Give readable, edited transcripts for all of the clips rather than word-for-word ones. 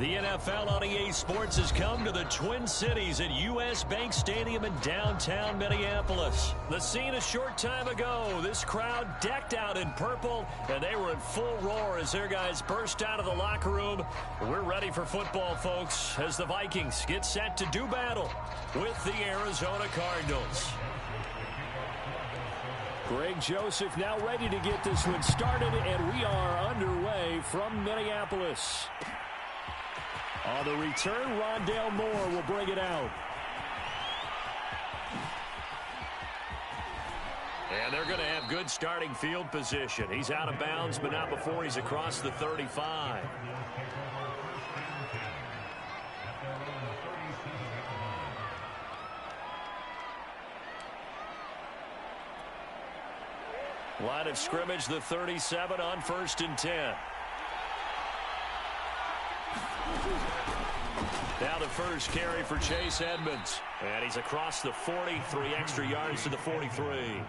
The NFL on EA Sports has come to the Twin Cities at U.S. Bank Stadium in downtown Minneapolis. The scene a short time ago, this crowd decked out in purple, and they were in full roar as their guys burst out of the locker room. We're ready for football, folks, as the Vikings get set to do battle with the Arizona Cardinals. Greg Joseph now ready to get this one started, and we are underway from Minneapolis. On the return, Rondale Moore will bring it out. And they're going to have good starting field position. He's out of bounds, but not before he's across the 35. Line of scrimmage, the 37 on 1st and 10. Now the first carry for Chase Edmonds. And he's across the 40, 3 extra yards to the 43.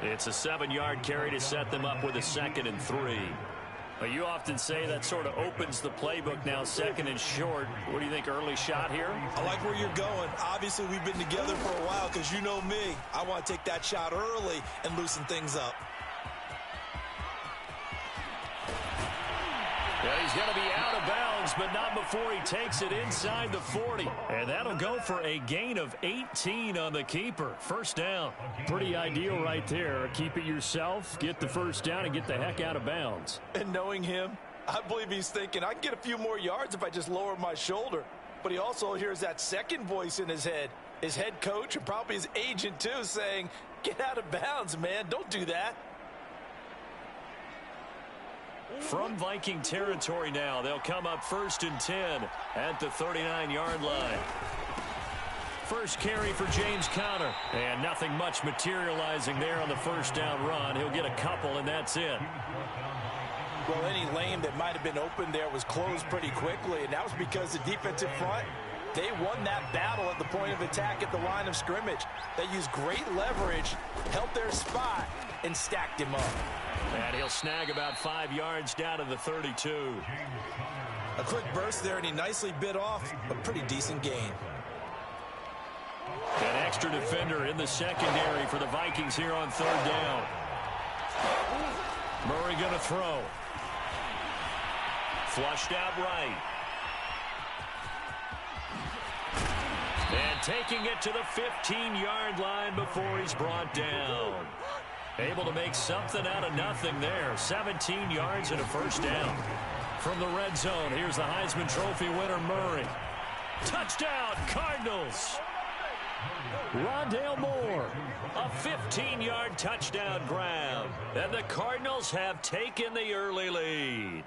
It's a 7-yard carry to set them up with a 2nd and 3. But you often say that sort of opens the playbook now, 2nd and short. What do you think, early shot here? I like where you're going. Obviously, we've been together for a while because you know me. I want to take that shot early and loosen things up. Yeah, he's going to be out of bounds, but not before he takes it inside the 40. And that'll go for a gain of 18 on the keeper. First down. Pretty ideal right there. Keep it yourself, get the first down, and get the heck out of bounds. And knowing him, I believe he's thinking, I can get a few more yards if I just lower my shoulder. But he also hears that second voice in his head, his head coach and probably his agent too, saying, get out of bounds, man. Don't do that. From Viking territory now, they'll come up 1st and 10 at the 39-yard line. First carry for James Conner, and nothing much materializing there on the first down run. He'll get a couple, and that's it. Well, any lane that might have been open there was closed pretty quickly, and that was because the defensive front, they won that battle at the point of attack at the line of scrimmage. They used great leverage, held their spot, and stacked him up. And he'll snag about 5 yards down to the 32. A quick burst there, and he nicely bit off a pretty decent gain. An extra defender in the secondary for the Vikings here on 3rd down. Murray going to throw. Flushed out right. And taking it to the 15-yard line before he's brought down. Able to make something out of nothing there. 17 yards and a first down. From the red zone, here's the Heisman Trophy winner, Murray. Touchdown, Cardinals. Rondale Moore, a 15-yard touchdown grab. And the Cardinals have taken the early lead.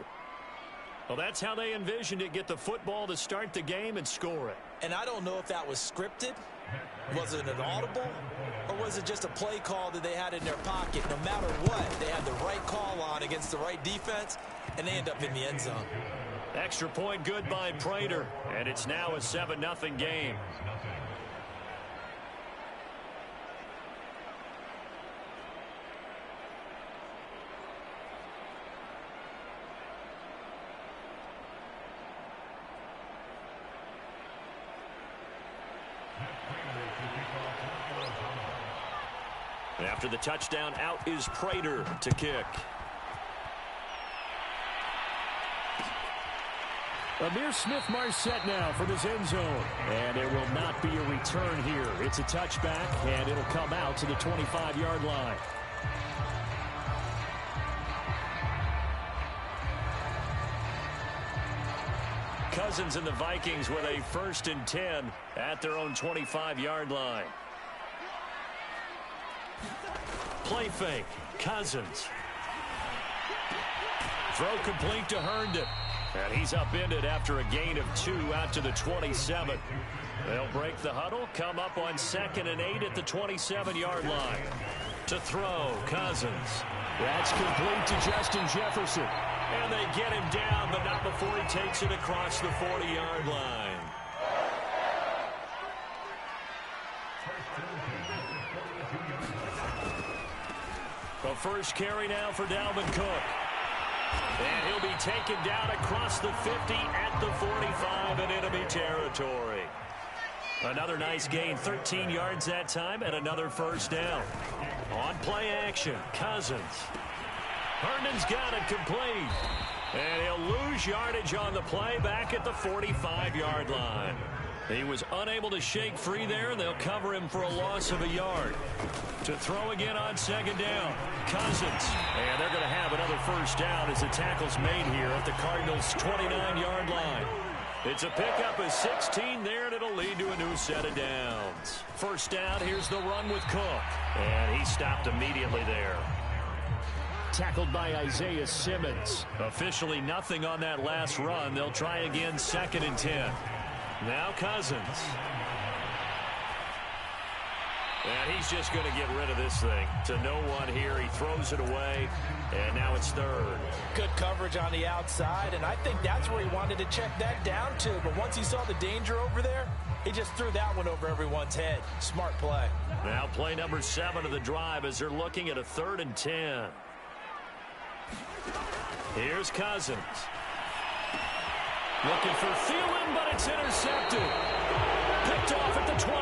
Well, that's how they envisioned it, get the football to start the game and score it. And I don't know if that was scripted. Was it an audible? Or was it just a play call that they had in their pocket? No matter what, they had the right call on against the right defense, and they end up in the end zone. Extra point good by Prater, and it's now a 7-0 game. After the touchdown, out is Prater to kick. Amir Smith-Marset now from his end zone. And there will not be a return here. It's a touchback, and it'll come out to the 25-yard line. Cousins and the Vikings with a 1st and 10 at their own 25-yard line. Play fake. Cousins. Throw complete to Herndon. And he's upended after a gain of 2 out to the 27. They'll break the huddle, come up on 2nd and 8 at the 27-yard line. To throw, Cousins. That's complete to Justin Jefferson. And they get him down, but not before he takes it across the 40-yard line. The first carry now for Dalvin Cook. And he'll be taken down across the 50 at the 45 in enemy territory. Another nice gain, 13 yards that time, and another first down. On play action, Cousins. Herndon's got it complete. And he'll lose yardage on the play back at the 45-yard line. He was unable to shake free there. They'll cover him for a loss of a yard. To throw again on second down, Cousins. And they're going to have another first down as the tackle's made here at the Cardinals' 29-yard line. It's a pickup of 16 there, and it'll lead to a new set of downs. First down, here's the run with Cook. And he stopped immediately there. Tackled by Isaiah Simmons. Officially nothing on that last run. They'll try again, 2nd and 10. Now Cousins. And he's just going to get rid of this thing. To no one here. He throws it away. And now it's 3rd. Good coverage on the outside, and I think that's where he wanted to check that down to. But once he saw the danger over there, he just threw that one over everyone's head. Smart play. Now play number 7 of the drive as they're looking at a 3rd and 10. Here's Cousins. Looking for Thielen, but it's intercepted. Picked off at the 28.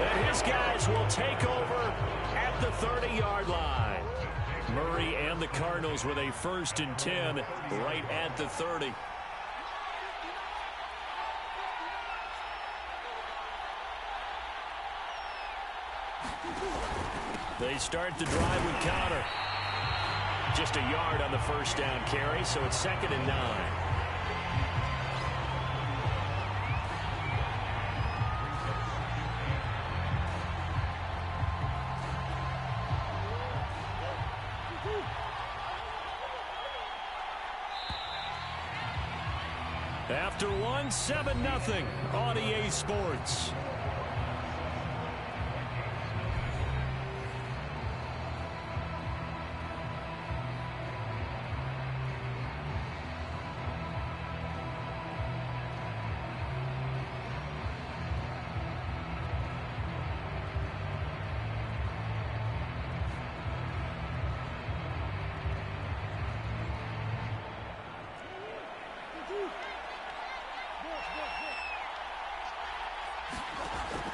And his guys will take over at the 30-yard line. Murray and the Cardinals with a 1st and 10 right at the 30. They start the drive with Counter. Just a yard on the first down carry, so it's 2nd and 9. After 7-0 on EA Sports.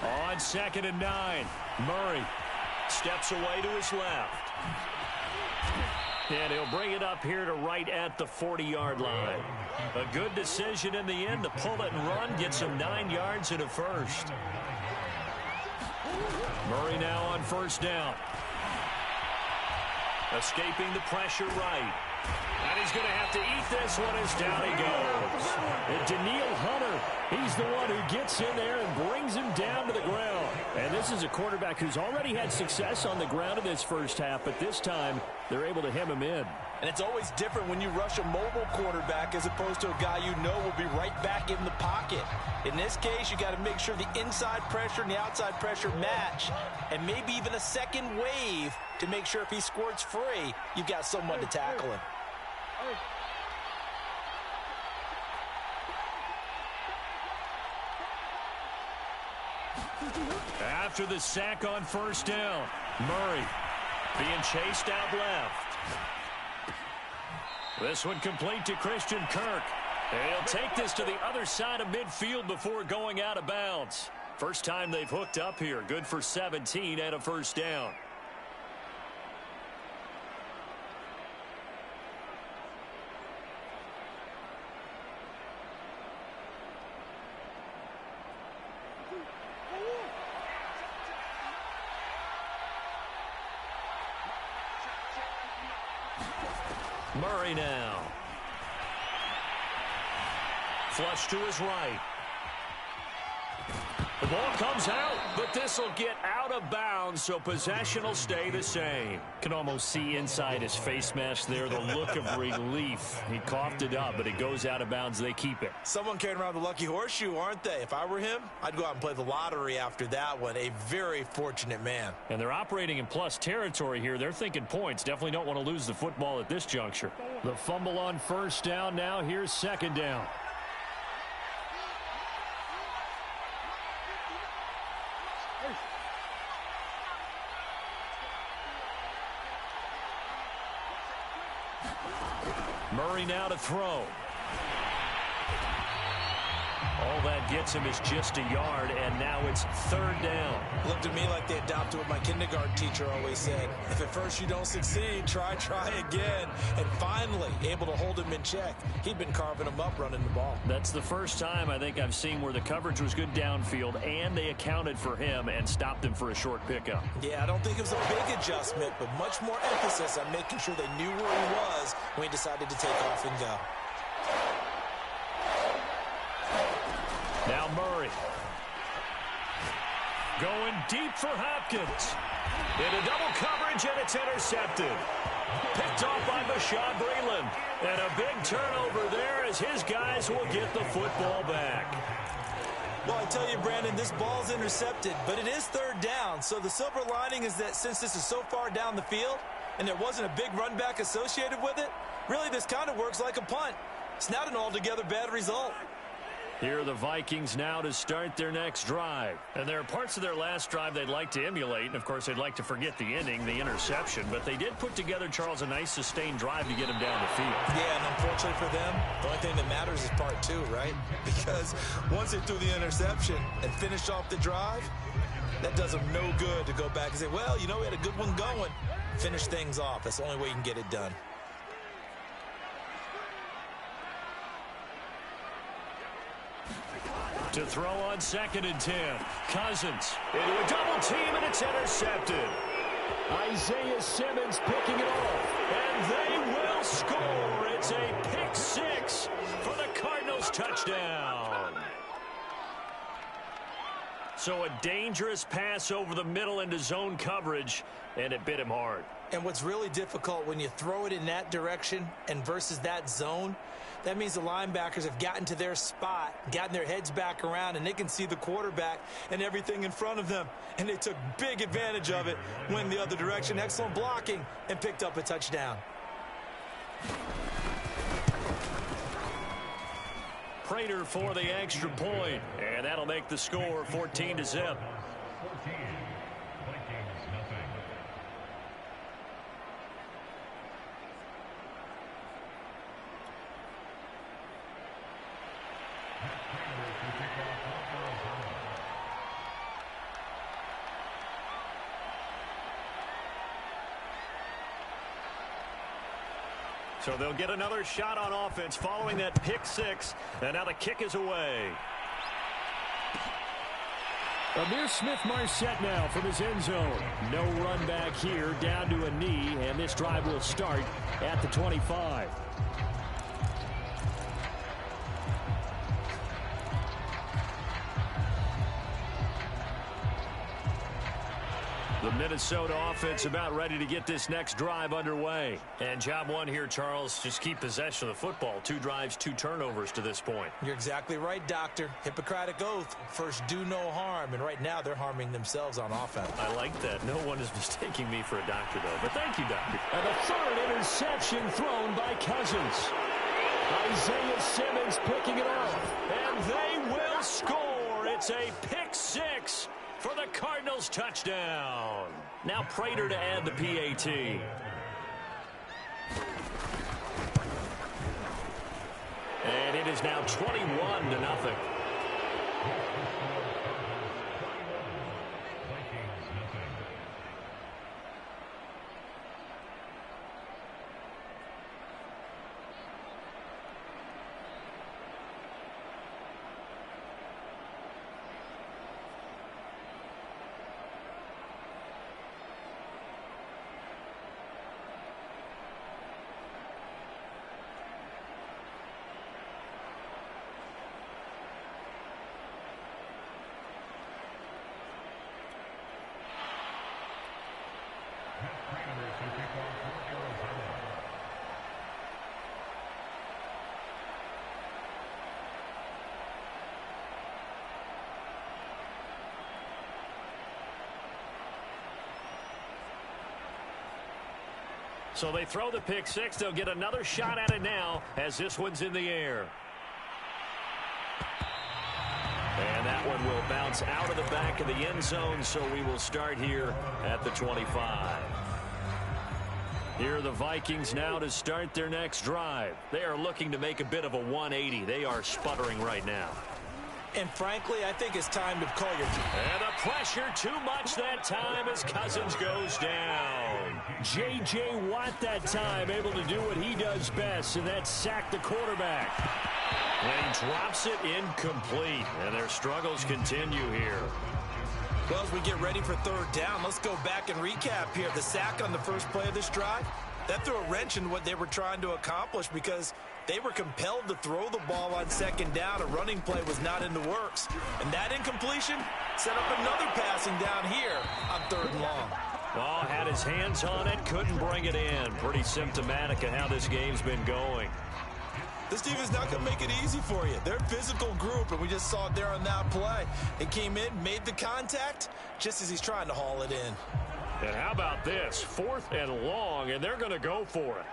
On 2nd and 9, Murray steps away to his left. And he'll bring it up here to right at the 40-yard line. A good decision in the end to pull it and run, get some 9 yards and a first. Murray now on first down. Escaping the pressure right. And he's going to have to eat this one as down he goes. And Daniil Hunter, he's the one who gets in there and brings him down to the ground. And this is a quarterback who's already had success on the ground in this first half, but this time they're able to hem him in. And it's always different when you rush a mobile quarterback as opposed to a guy you know will be right back in the pocket. In this case, you got to make sure the inside pressure and the outside pressure match, and maybe even a second wave to make sure if he squirts free, you've got someone to tackle him. After the sack on first down, Murray being chased out left. This one complete to Christian Kirk. And he'll take this to the other side of midfield before going out of bounds. First time they've hooked up here. Good for 17 and a first down. Murray now. Flush to his right. The ball comes out, but this will get out of bounds, so possession will stay the same. Can almost see inside his face mask there the look of relief. He coughed it up, but it goes out of bounds. They keep it. Someone carrying around the lucky horseshoe, aren't they? If I were him, I'd go out and play the lottery after that one. A very fortunate man. And they're operating in plus territory here. They're thinking points. Definitely don't want to lose the football at this juncture. The fumble on first down now. Here's second down. Murray now to throw. All that gets him is just a yard, and now it's third down. Looked to me like they adopted what my kindergarten teacher always said. If at first you don't succeed, try again. And finally, able to hold him in check. He'd been carving him up running the ball. That's the first time I think I've seen where the coverage was good downfield, and they accounted for him and stopped him for a short pickup. Yeah, I don't think it was a big adjustment, but much more emphasis on making sure they knew where he was when he decided to take off and go. Now Murray. Going deep for Hopkins. Into double coverage, and it's intercepted. Picked off by Bashaud Breeland. And a big turnover there as his guys will get the football back. Well, I tell you, Brandon, this ball's intercepted, but it is third down. So the silver lining is that since this is so far down the field and there wasn't a big run back associated with it, really this kind of works like a punt. It's not an altogether bad result. Here are the Vikings now to start their next drive. And there are parts of their last drive they'd like to emulate. And, of course, they'd like to forget the ending, the interception. But they did put together, Charles, a nice sustained drive to get him down the field. Yeah, and unfortunately for them, the only thing that matters is part two, right? Because once they threw the interception and finished off the drive, that does them no good to go back and say, well, you know, we had a good one going. Finish things off. That's the only way you can get it done. To throw on 2nd and 10. Cousins into a double team, and it's intercepted. Isaiah Simmons picking it off, and they will score. It's a pick six for the Cardinals touchdown. So a dangerous pass over the middle into zone coverage, and it bit him hard. And what's really difficult when you throw it in that direction and versus that zone, that means the linebackers have gotten to their spot, gotten their heads back around, and they can see the quarterback and everything in front of them. And they took big advantage of it, went the other direction, excellent blocking, and picked up a touchdown. Prater for the extra point, and that'll make the score 14-0. So they'll get another shot on offense following that pick six. And now the kick is away. Amir Smith-Marset now from his end zone. No run back here, down to a knee, and this drive will start at the 25. The Minnesota offense about ready to get this next drive underway. And job one here, Charles, just keep possession of the football. 2 drives, 2 turnovers to this point. You're exactly right, Doctor. Hippocratic oath. First, do no harm. And right now, they're harming themselves on offense. I like that. No one is mistaking me for a doctor, though. But thank you, Doctor. And the third interception thrown by Cousins. Isaiah Simmons picking it off. And they will score. It's a pick six for the Cardinals touchdown. Now Prater to add the PAT. And it is now 21-0. So they throw the pick six. They'll get another shot at it now as this one's in the air. And that one will bounce out of the back of the end zone, so we will start here at the 25. Here are the Vikings now to start their next drive. They are looking to make a bit of a 180. They are sputtering right now. And frankly, I think it's time to call your... And the pressure too much that time as Cousins goes down. J.J. Watt that time able to do what he does best, and that's sack the quarterback. And he drops it incomplete, and their struggles continue here. Well, as we get ready for third down, let's go back and recap here. The sack on the first play of this drive, that threw a wrench in what they were trying to accomplish because they were compelled to throw the ball on second down. A running play was not in the works. And that incompletion set up another passing down here on third and long. Well, had his hands on it, couldn't bring it in. Pretty symptomatic of how this game's been going. This team is not going to make it easy for you. They're a physical group, and we just saw it there on that play. It came in, made the contact, just as he's trying to haul it in. And how about this? 4th and long, and they're going to go for it.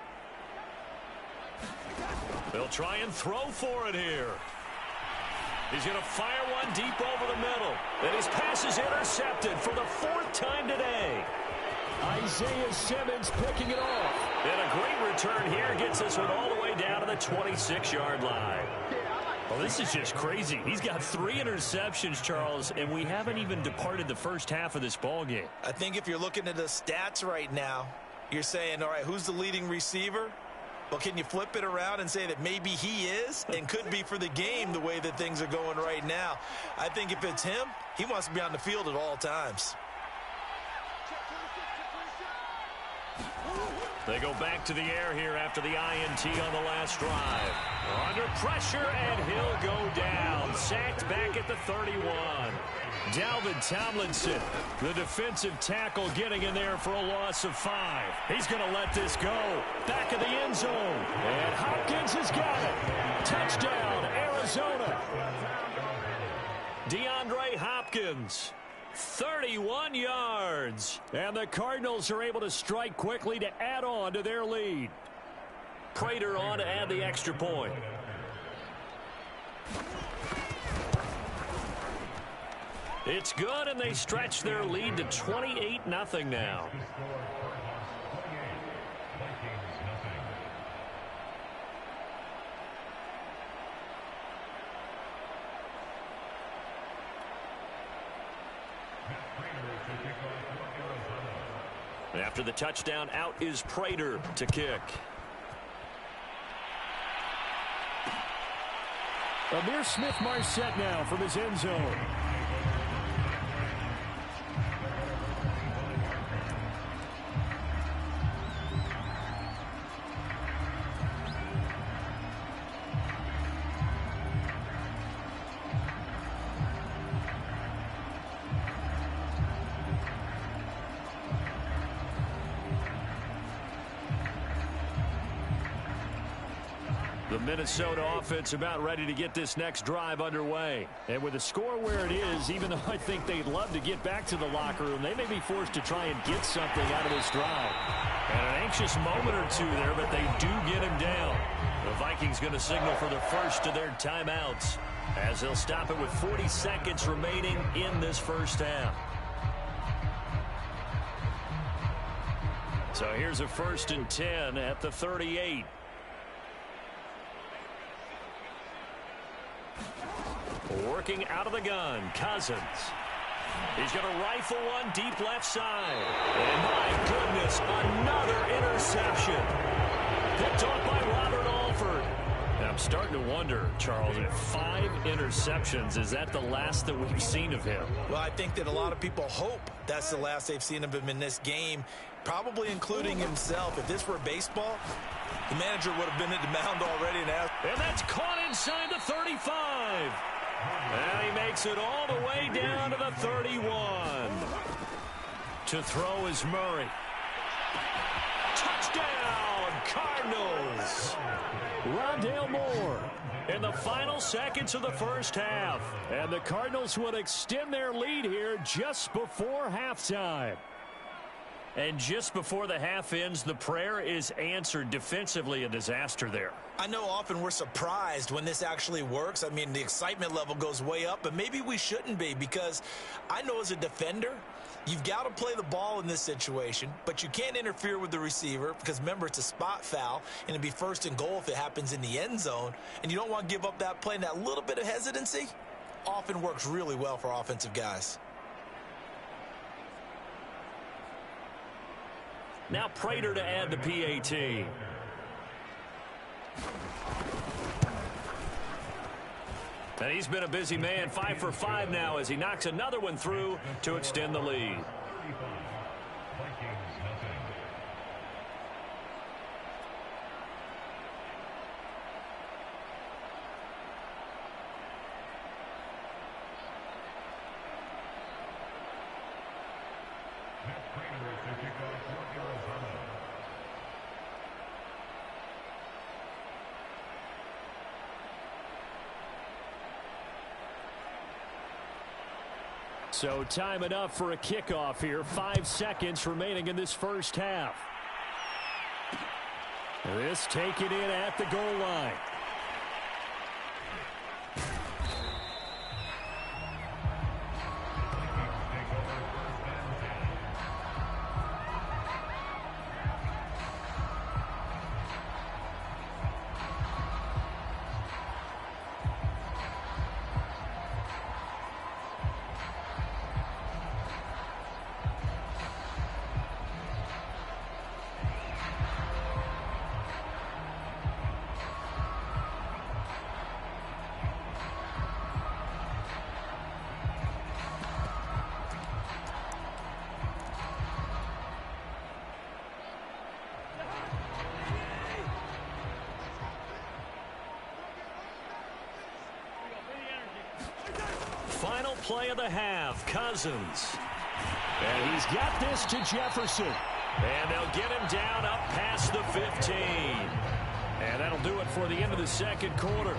They'll try and throw for it here. He's going to fire one deep over the middle. And his pass is intercepted for the 4th time today. Isaiah Simmons picking it off. And a great return here gets this one all the way down to the 26-yard line. Well, this is just crazy. He's got 3 interceptions, Charles, and we haven't even departed the first half of this ballgame. I think if you're looking at the stats right now, you're saying, all right, who's the leading receiver? Well, can you flip it around and say that maybe he is and could be for the game the way that things are going right now? I think if it's him, he wants to be on the field at all times. They go back to the air here after the INT on the last drive. Under pressure, and he'll go down. Sacked back at the 31. Dalvin Tomlinson, the defensive tackle, getting in there for a loss of 5. He's going to let this go. Back of the end zone. And Hopkins has got it. Touchdown, Arizona. DeAndre Hopkins. 31 yards. And the Cardinals are able to strike quickly to add on to their lead. Prater on to add the extra point. It's good, and they stretch their lead to 28-0 now. After the touchdown, out is Prater to kick. Amir Smith-Marset now from his end zone. The Minnesota offense about ready to get this next drive underway. And with the score where it is, even though I think they'd love to get back to the locker room, they may be forced to try and get something out of this drive. And an anxious moment or two there, but they do get him down. The Vikings going to signal for the first of their timeouts as they'll stop it with 40 seconds remaining in this first half. So here's a 1st and 10 at the 38. Working out of the gun, Cousins. He's going to rifle one deep left side. And my goodness, another interception. Picked off by Robert Alford. And I'm starting to wonder, Charles, if 5 interceptions, is that the last that we've seen of him? Well, I think that a lot of people hope that's the last they've seen of him in this game, probably including himself. If this were baseball, the manager would have been at the mound already. And that's caught inside the 35. And he makes it all the way down to the 31. To throw is Murray. Touchdown, Cardinals. Rondale Moore in the final seconds of the first half. And the Cardinals would extend their lead here just before halftime. And just before the half ends, the prayer is answered. Defensively, a disaster there. I know often we're surprised when this actually works. I mean, the excitement level goes way up, but maybe we shouldn't be, because I know as a defender, You've got to play the ball in this situation, but you can't interfere with the receiver because, remember, it's a spot foul, and it'd be 1st and goal if it happens in the end zone, and you don't want to give up that play. And that little bit of hesitancy often works really well for offensive guys. Now Prater to add the PAT. And he's been a busy man, 5 for 5 now as he knocks another one through to extend the lead. So time enough for a kickoff here. 5 seconds remaining in this first half. This taken in at the goal line. Final play of the half, Cousins. And he's got this to Jefferson. And they'll get him down up past the 15. And that'll do it for the end of the second quarter.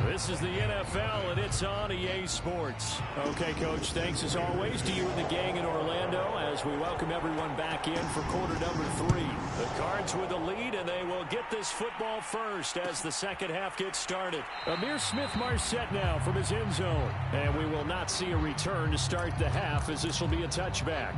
This is the NFL, and it's on EA Sports. Okay, Coach, thanks as always to you and the gang in Orlando as we welcome everyone back in for quarter number 3. The Cards with the lead, and they will get this football first as the second half gets started. Amir Smith-Marset now from his end zone. And we will not see a return to start the half as this will be a touchback.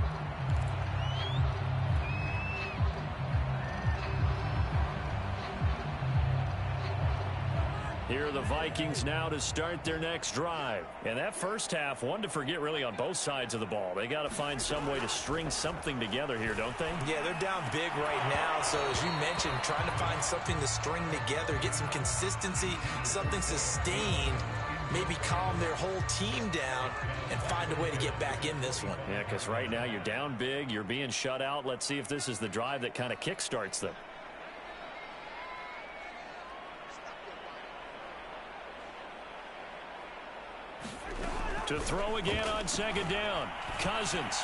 Here are the Vikings now to start their next drive. And that first half, one to forget really on both sides of the ball. They got to find some way to string something together here, don't they? Yeah, they're down big right now. So as you mentioned, trying to find something to string together, get some consistency, something sustained, maybe calm their whole team down and find a way to get back in this one. Yeah, because right now you're down big, you're being shut out. Let's see if this is the drive that kind of kickstarts them. To throw again on second down. Cousins.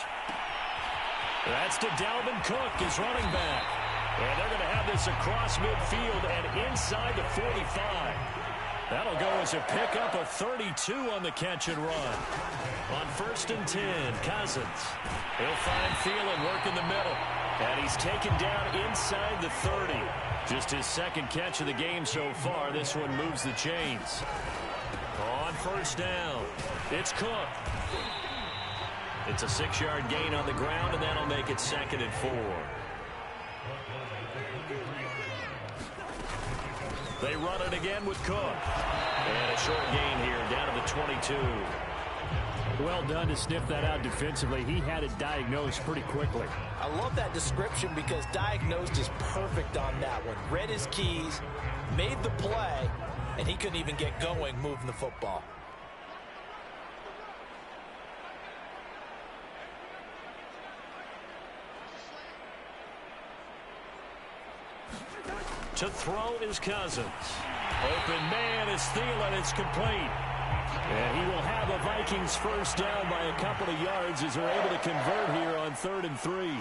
That's to Dalvin Cook, his running back. And they're going to have this across midfield and inside the 45. That'll go as a pickup of 32 on the catch and run. On 1st and 10, Cousins. He'll find Thielen work in the middle. And he's taken down inside the 30. Just his second catch of the game so far. This one moves the chains. On 1st down, it's Cook. It's a 6-yard gain on the ground, and that'll make it 2nd and 4. They run it again with Cook. And a short gain here, down to the 22. Well done to sniff that out defensively. He had it diagnosed pretty quickly. I love that description because diagnosed is perfect on that one. Read his keys, made the play, and he couldn't even get going moving the football. To throw is Cousins. Open man is Thielen. It's complete. And he will have a Vikings first down by a couple of yards as they're able to convert here on 3rd and 3.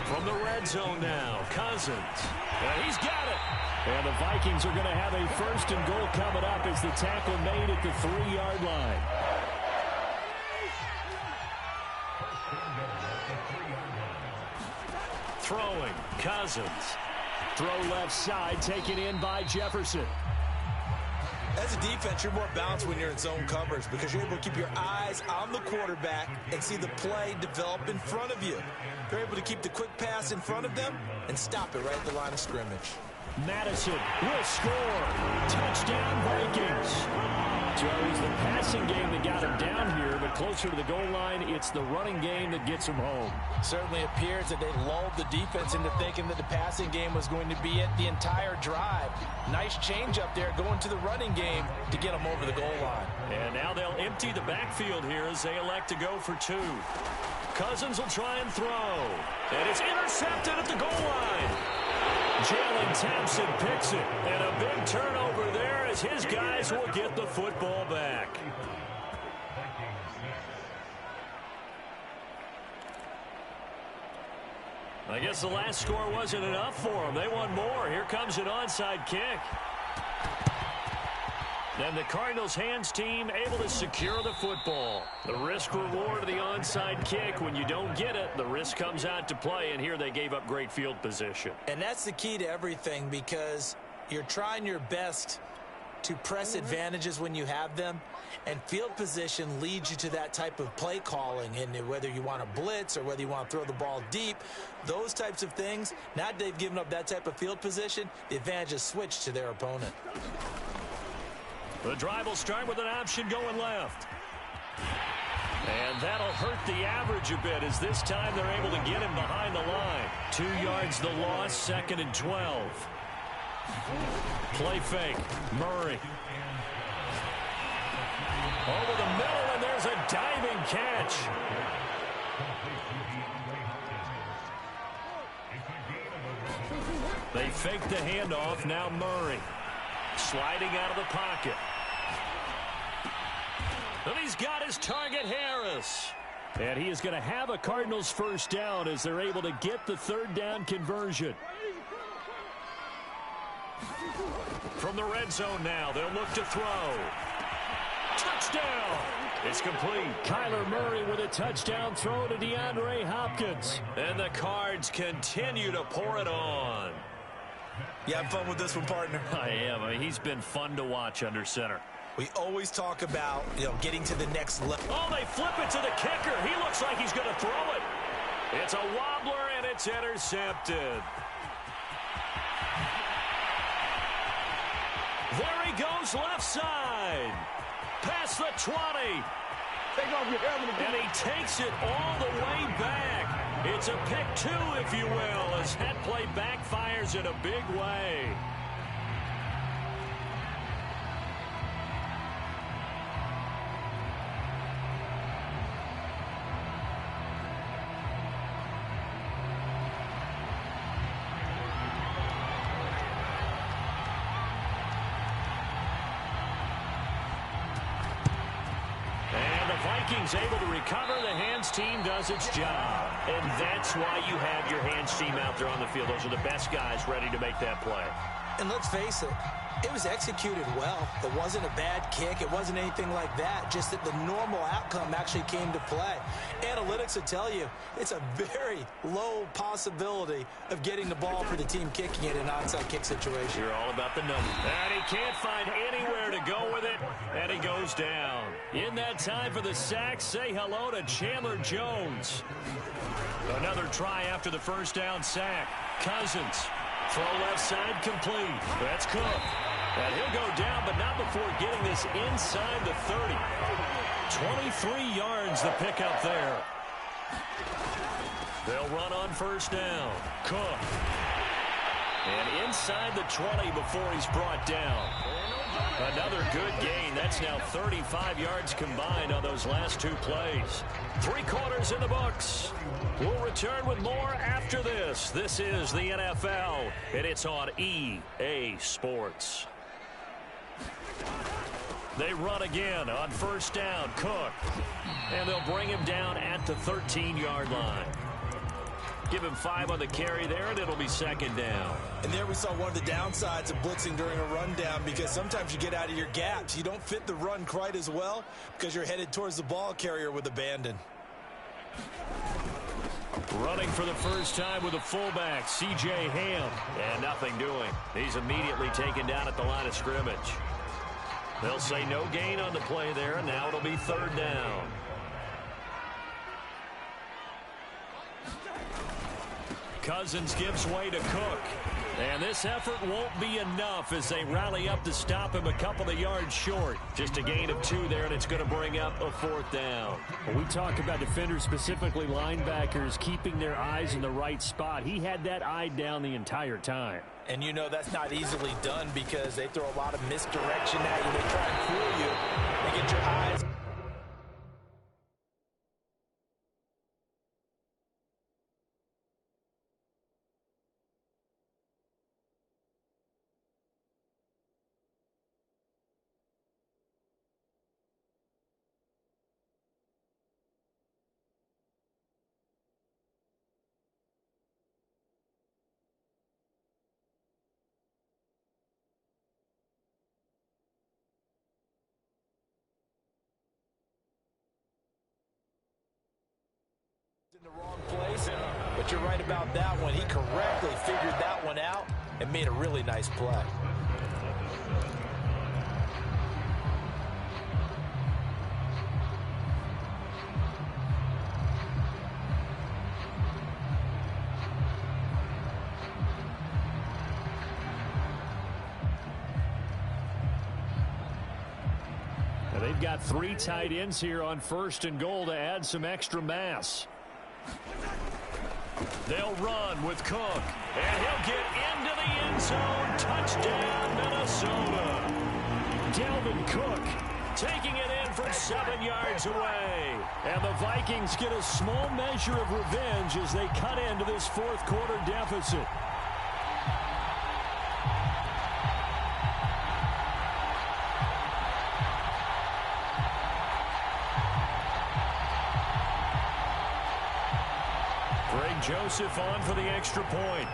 From the red zone now, Cousins. And he's got it. And the Vikings are going to have a 1st and goal coming up as the tackle made at the 3-yard line. Throwing, Cousins. Throw left side, taken in by Jefferson. As a defense, you're more balanced when you're in zone coverage because you're able to keep your eyes on the quarterback and see the play develop in front of you. You're able to keep the quick pass in front of them and stop it right at the line of scrimmage. Madison will score. Touchdown, Vikings. So it was the passing game that got him down here, but closer to the goal line, it's the running game that gets him home. Certainly appears that they lulled the defense into thinking that the passing game was going to be it the entire drive. Nice change up there going to the running game to get them over the goal line. And now they'll empty the backfield here as they elect to go for two. Cousins will try and throw. And it's intercepted at the goal line. Jalen Thompson picks it. And a big turnover there as his guys will get the football back. I guess the last score wasn't enough for them. They want more. Here comes an onside kick. And the Cardinals' hands team able to secure the football. The risk-reward of the onside kick. When you don't get it, the risk comes out to play, and here they gave up great field position. And that's the key to everything because you're trying your best to press advantages when you have them, and field position leads you to that type of play calling. And whether you want to blitz or whether you want to throw the ball deep, those types of things, now that they've given up that type of field position, the advantage is switched to their opponent. The drive will start with an option going left. And that'll hurt the average a bit as this time they're able to get him behind the line. 2 yards the loss, 2nd and 12. Play fake. Murray. Over the middle, and there's a diving catch. They fake the handoff. Now Murray. Sliding out of the pocket. And he's got his target, Harris. And he is going to have a Cardinals first down as they're able to get the 3rd down conversion. From the red zone now, they'll look to throw. Touchdown! It's complete. Kyler Murray with a touchdown throw to DeAndre Hopkins. And the Cards continue to pour it on. You having fun with this one, partner? I am. I mean, he's been fun to watch under center. We always talk about, getting to the next level. Oh, they flip it to the kicker. He looks like he's going to throw it. It's a wobbler, and it's intercepted. There he goes, left side. Past the 20. And he takes it all the way back. It's a pick 2, if you will, as that play backfires in a big way. Vikings able to recover. The hands team does its job. And that's why you have your hands team out there on the field. Those are the best guys ready to make that play. And let's face it, it was executed well. It wasn't a bad kick. It wasn't anything like that. Just that the normal outcome actually came to play. Analytics will tell you it's a very low possibility of getting the ball for the team kicking it in an onside kick situation. You're all about the numbers. And he can't find anywhere to go with it, and he goes down. In that time for the sack, say hello to Chandler Jones. Another try after the first down sack. Cousins. Throw left side complete. That's Cook. And he'll go down, but not before getting this inside the 30. 23 yards the pickup there. They'll run on first down. Cook. And inside the 20 before he's brought down. Another good gain. That's now 35 yards combined on those last 2 plays. 3 quarters in the books. We'll return with more after this. This is the NFL, and it's on EA Sports. They run again on first down. Cook. And they'll bring him down at the 13-yard line. Give him 5 on the carry there, and it'll be 2nd down. And there we saw one of the downsides of blitzing during a rundown, because sometimes you get out of your gaps. You don't fit the run quite as well because you're headed towards the ball carrier with abandon. Running for the first time with a fullback, C.J. Ham. And nothing doing. He's immediately taken down at the line of scrimmage. They'll say no gain on the play there, and now it'll be third down. Cousins gives way to Cook. And this effort won't be enough as they rally up to stop him a couple of yards short. Just a gain of 2 there, and it's going to bring up a fourth down. When we talk about defenders, specifically linebackers, keeping their eyes in the right spot, he had that eye down the entire time. And you know that's not easily done because they throw a lot of misdirection at you. They try to fool you. They get your eyes. In the wrong place, but you're right about that one. He correctly figured that one out and made a really nice play. Now they've got 3 tight ends here on 1st and goal to add some extra mass. They'll run with Cook, and he'll get into the end zone. Touchdown, Minnesota. Dalvin Cook taking it in from 7 yards away. And the Vikings get a small measure of revenge as they cut into this 4th quarter deficit. Joseph on for the extra point.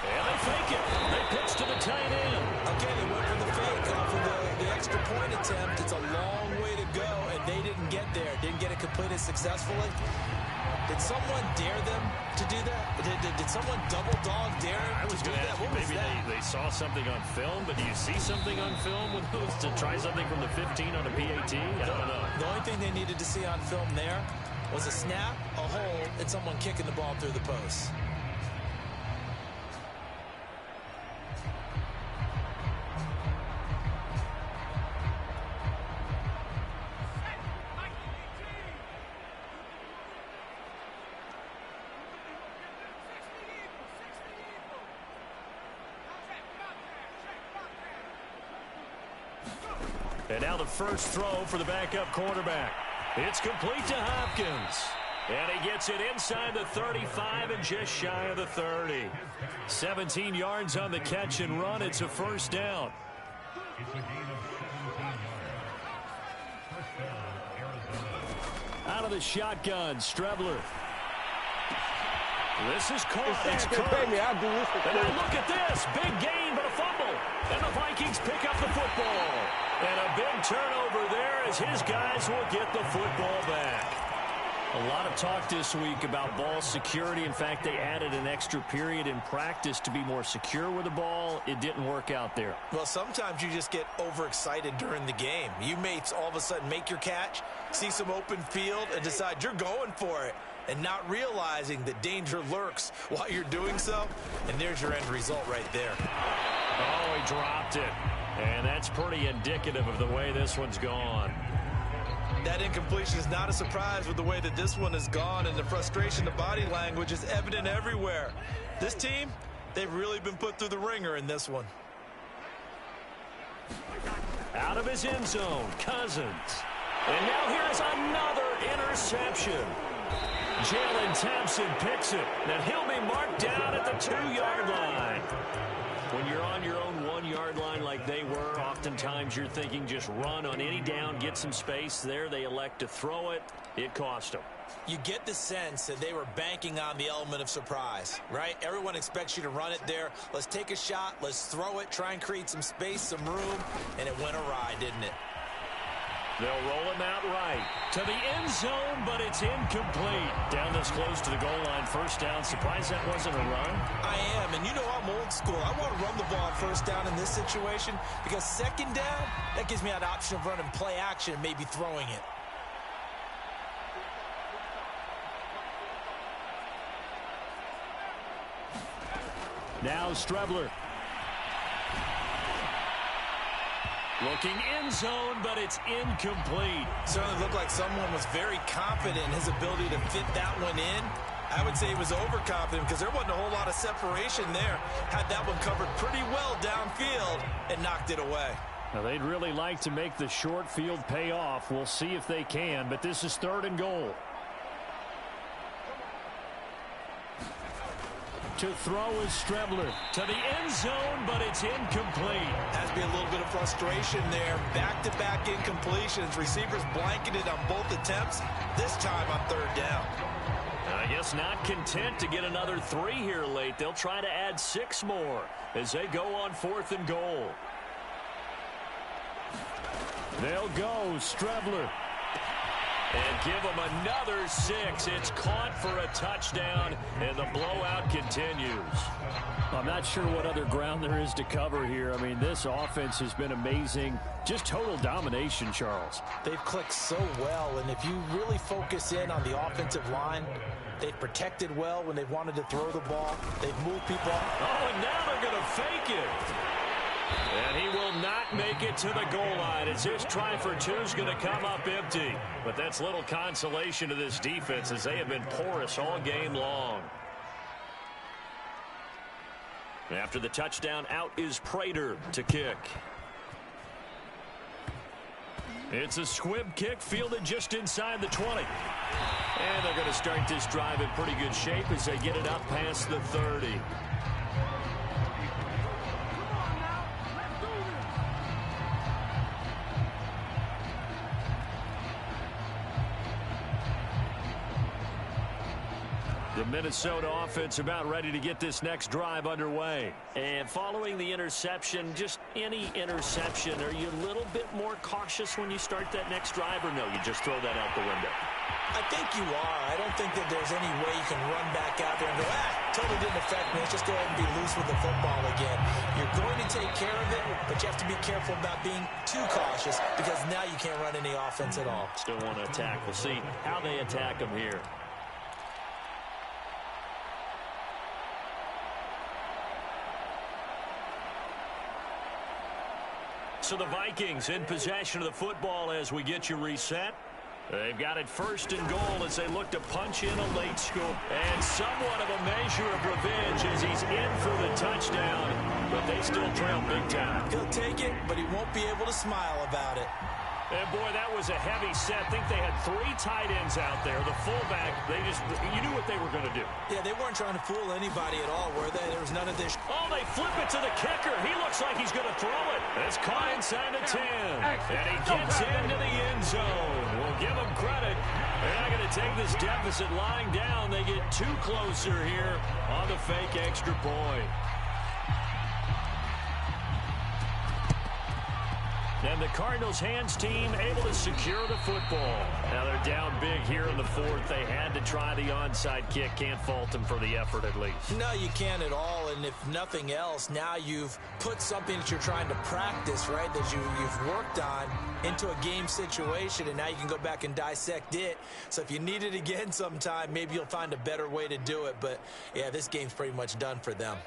And they fake it. They pitch to the tight end. Okay, they went for the fake off of the extra point attempt. It's a long way to go, and they didn't get there. Didn't get it completed successfully. Did someone dare them to do that? Did someone double dog dare them to do that? What was maybe that? They saw something on film, but do you see something on film with those to try something from the 15 on a PAT? I don't know. The only thing they needed to see on film there was a snap, a hold, and someone kicking the ball through the post. And now the first throw for the backup quarterback. It's complete to Hopkins. And he gets it inside the 35 and just shy of the 30. 17 yards on the catch and run. It's a first down. Out of the shotgun, Strebler. This is caught. It's Cook. And now look at this. Big gain, but a fumble. And the Vikings pick up the football. And a big turnover there as his guys will get the football back. A lot of talk this week about ball security. In fact, they added an extra period in practice to be more secure with the ball. It didn't work out there. Well, sometimes you just get overexcited during the game. You may all of a sudden make your catch, see some open field, and decide you're going for it, and not realizing that danger lurks while you're doing so. And there's your end result right there. Oh, he dropped it. And that's pretty indicative of the way this one's gone. That incompletion is not a surprise with the way that this one has gone, and the frustration, the body language is evident everywhere. This team, they've really been put through the ringer in this one. Out of his end zone, Cousins. And now here's another interception. Jalen Thompson picks it, and he'll be marked down at the 2-yard line. When you're on your own 1-yard line like they were, oftentimes you're thinking just run on any down, get some space. There they elect to throw it. It cost them. You get the sense that they were banking on the element of surprise, right? Everyone expects you to run it there. Let's take a shot. Let's throw it. Try and create some space, some room. And it went awry, didn't it? They'll roll him out right. to the end zone, but it's incomplete. Down this close to the goal line, first down. Surprised that wasn't a run? I am, and you know I'm old school. I want to run the ball on first down in this situation because second down, that gives me an option of running play action and maybe throwing it. Now Strebler. Looking end zone, but it's incomplete. Certainly looked like someone was very confident in his ability to fit that one in. I would say he was overconfident because there wasn't a whole lot of separation there. Had that one covered pretty well downfield and knocked it away. Now, they'd really like to make the short field pay off. We'll see if they can, but this is 3rd and goal. To throw is Strebler. To the end zone, but it's incomplete. Has to be a little bit of frustration there. Back-to-back incompletions. Receivers blanketed on both attempts, this time on 3rd down. I guess not content to get another 3 here late. They'll try to add 6 more as they go on 4th and goal. They'll go Strebler. And give them another 6. It's caught for a touchdown, and the blowout continues. I'm not sure what other ground there is to cover here. I mean, this offense has been amazing. Just total domination, Charles. They've clicked so well, and if you really focus in on the offensive line, they've protected well when they've wanted to throw the ball. They've moved people off. Oh, and now they're going to fake it. And he will not make it to the goal line as his try for 2 is going to come up empty. But that's little consolation to this defense as they have been porous all game long. After the touchdown, out is Prater to kick. It's a squib kick fielded just inside the 20. And they're going to start this drive in pretty good shape as they get it up past the 30. The Minnesota offense about ready to get this next drive underway. And following the interception, just any interception, are you a little bit more cautious when you start that next drive, or no, you just throw that out the window? I think you are. I don't think that there's any way you can run back out there and go, totally didn't affect me. Let's just go ahead and be loose with the football again. You're going to take care of it, but you have to be careful about being too cautious because now you can't run any offense at all. Still want to attack. We'll see how they attack them here. So the Vikings in possession of the football as we get you reset. They've got it 1st and goal as they look to punch in a late scoop. And somewhat of a measure of revenge as he's in for the touchdown. But they still trail big time. He'll take it, but he won't be able to smile about it. And, boy, that was a heavy set. I think they had 3 tight ends out there. The fullback, you knew what they were going to do. Yeah, they weren't trying to fool anybody at all, were they? There was none of this. Oh, they flip it to the kicker. He looks like he's going to throw it. It's caught inside the 10. And he gets into the end zone. We'll give him credit. They're not going to take this deficit lying down. They get 2 closer here on the fake extra point. And the Cardinals' hands team able to secure the football. Now they're down big here in the 4th. They had to try the onside kick. Can't fault them for the effort at least. No, you can't at all. And if nothing else, now you've put something that you're trying to practice, right, that you've worked on into a game situation, and now you can go back and dissect it. So if you need it again sometime, maybe you'll find a better way to do it. But, yeah, this game's pretty much done for them.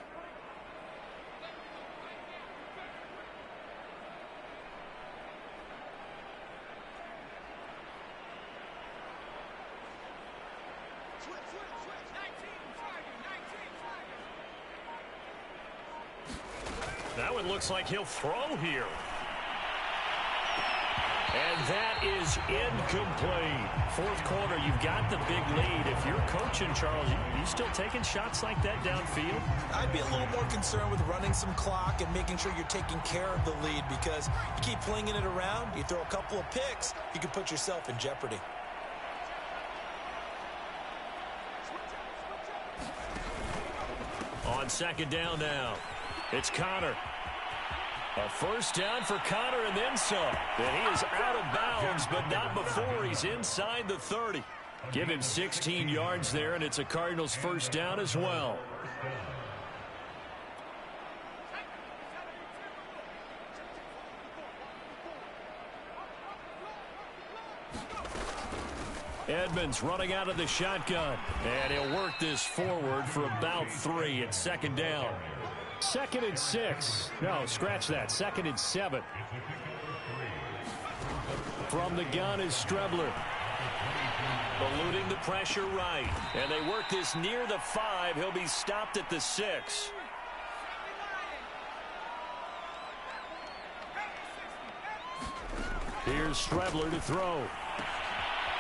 That one looks like he'll throw here. And that is incomplete. 4th quarter, you've got the big lead. If you're coaching, Charles, you still taking shots like that downfield? I'd be a little more concerned with running some clock and making sure you're taking care of the lead because you keep flinging it around, you throw a couple of picks, you can put yourself in jeopardy. On 2nd down now, it's Connor. A first down for Connor and then some. And he is out of bounds, but not before he's inside the 30. Give him 16 yards there, and it's a Cardinals first down as well. Edmonds running out of the shotgun. And he'll work this forward for about 3 at second down. 2nd and 6. No, scratch that. 2nd and 7. From the gun is Strebler. Eluding the pressure right. And they work this near the 5. He'll be stopped at the 6. Here's Strebler to throw.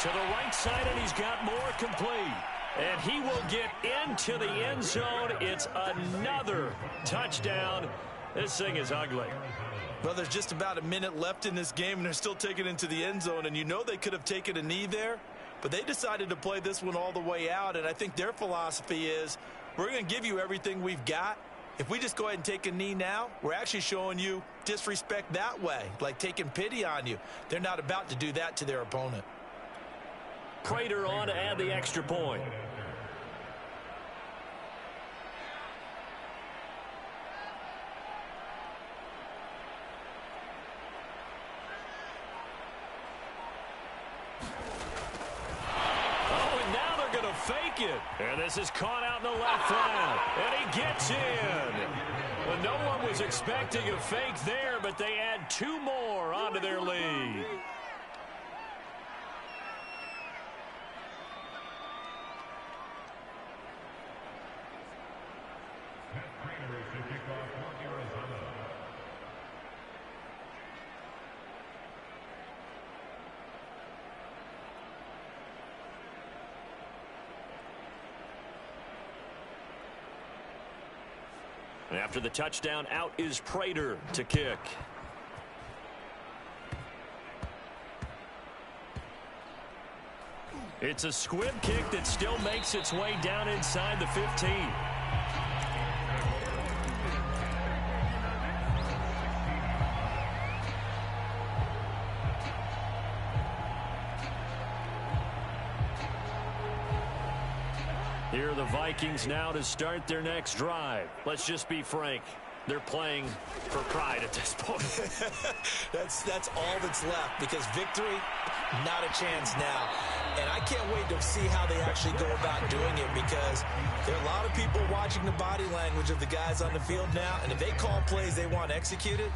To the right side, and he's got more complete. And he will get into the end zone. It's another touchdown. This thing is ugly. Well, there's just about a minute left in this game, and they're still taking it into the end zone. And you know they could have taken a knee there, but they decided to play this one all the way out. And I think their philosophy is, we're going to give you everything we've got. If we just go ahead and take a knee now, we're actually showing you disrespect that way, like taking pity on you. They're not about to do that to their opponent. Prater on to add the extra point. Oh, and now they're going to fake it. And this is caught out in the left flat. And he gets in. Well, no one was expecting a fake there, but they add 2 more onto their lead. After the touchdown, out is Prater to kick. It's a squib kick that still makes its way down inside the 15. Here are the Vikings now to start their next drive. Let's just be frank. They're playing for pride at this point. That's all that's left, because victory, not a chance now. And I can't wait to see how they actually go about doing it, because there are a lot of people watching the body language of the guys on the field now, and if they call plays they want executed,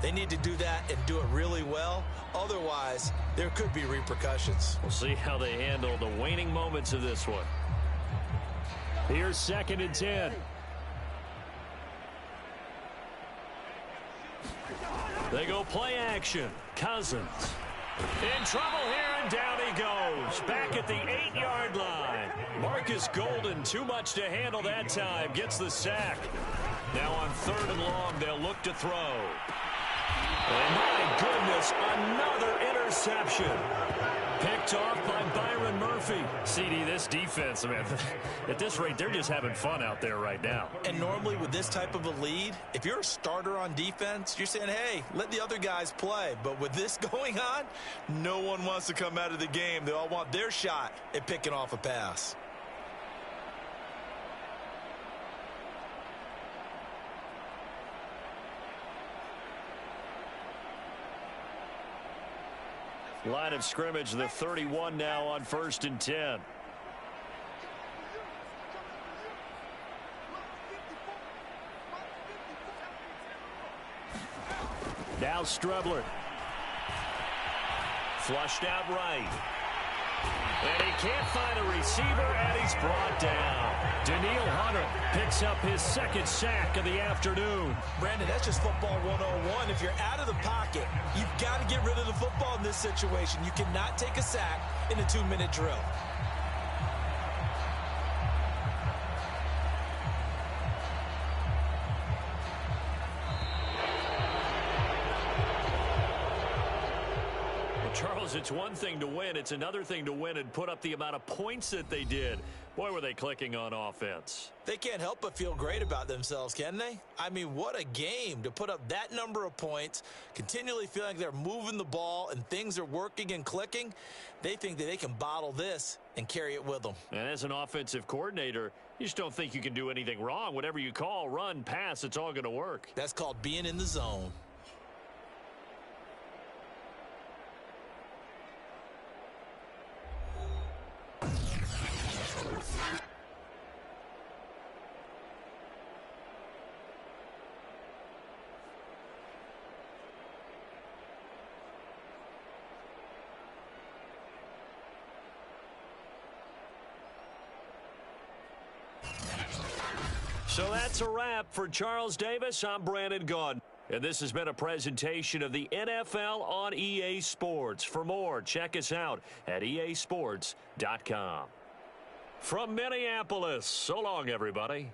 they need to do that and do it really well. Otherwise, there could be repercussions. We'll see how they handle the waning moments of this one. Here's 2nd and 10. They go play action. Cousins in trouble here, and down he goes. Back at the 8-yard line. Marcus Golden, too much to handle that time. Gets the sack. Now on 3rd and long, they'll look to throw. And my goodness, another interception. Picked off by Byron Murphy. CD, this defense, man, at this rate, they're just having fun out there right now. And normally with this type of a lead, if you're a starter on defense, you're saying, hey, let the other guys play. But with this going on, no one wants to come out of the game. They all want their shot at picking off a pass. Line of scrimmage, the 31 now on 1st and 10. Now Strebler. Flushed out right. And he can't find a receiver, and he's brought down. Daniil Hunter picks up his 2nd sack of the afternoon. Brandon, that's just football 101. If you're out of the pocket, you've got to get rid of the football in this situation. You cannot take a sack in a 2-minute drill. Charles, Because it's one thing to win. It's another thing to win and put up the amount of points that they did. Boy, were they clicking on offense. They can't help but feel great about themselves, can they? I mean, what a game to put up that number of points, continually feeling like they're moving the ball and things are working and clicking. They think that they can bottle this and carry it with them. And as an offensive coordinator, you just don't think you can do anything wrong. Whatever you call, run, pass, it's all going to work. That's called being in the zone. So that's a wrap for Charles Davis. I'm Brandon Gaudin. And this has been a presentation of the NFL on EA Sports. For more, check us out at easports.com. From Minneapolis, so long, everybody.